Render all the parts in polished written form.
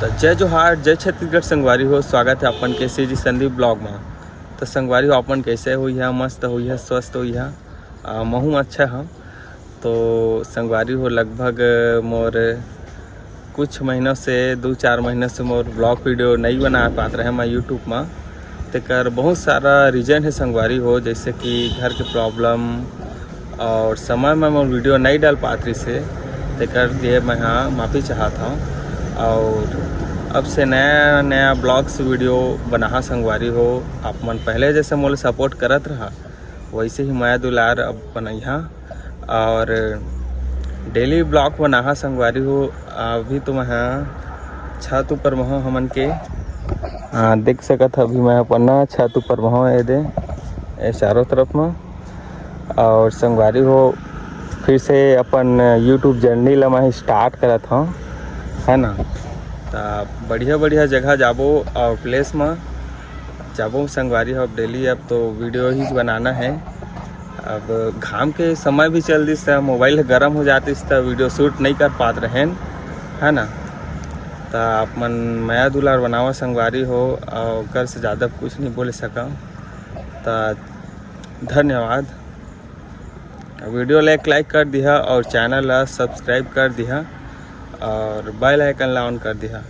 तो जय जोहार, जय छत्तीसगढ़ संगवारी हो। स्वागत है अपन के सी जी संदीप ब्लॉग में। तो संगवारी हो अपन कैसे हुई है, मस्त हुई है, स्वस्थ हुई है, महूँ अच्छा हम। तो संगवारी हो लगभग मोर कुछ महीनों से 2-4 महीनों से मोर ब्लॉग वीडियो नहीं बना पाते रहे मैं यूट्यूब में। तेकर बहुत सारा रीजन है संगवारी हो, जैसे कि घर के प्रॉब्लम और समय में मैं वीडियो नहीं डाल पात रही से, तेकर लिए मैं हाँ माफ़ी चाहता हूँ। और अब से नया नया ब्लॉग्स वीडियो बना संगवारी हो। आप मन पहले जैसे मोले सपोर्ट करत रहा वैसे ही माया दुलार अब बनैहा और डेली ब्लॉग बना संगवारी हो। अभी तो मैं छत ऊपर में हमन के देख सकत अभी मैं अपना छत ऊपर में दे चारों तरफ में। और संगवारी हो फिर से अपन यूट्यूब जर्नी ला मैं स्टार्ट करत हूँ, है ना। तो बढ़िया बढ़िया जगह जाबो और प्लेस में जाबो संगवारी हो। अब डेली अब तो वीडियो ही बनाना है। अब घाम के समय भी चल दिस, मोबाइल गर्म हो जातीस तो वीडियो शूट नहीं कर पात रहें, है ना। तो आप मन माया दुलार बनावा संगवारी हो और कर से ज़्यादा कुछ नहीं बोल सका। तो धन्यवाद। वीडियो लाइक कर दिया और चैनल ला सब्सक्राइब कर दिया और बेल आइकन ला ऑन कर दिया।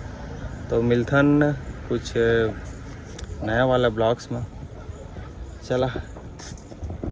तो मिलथन कुछ नया वाला ब्लॉग्स में। चला।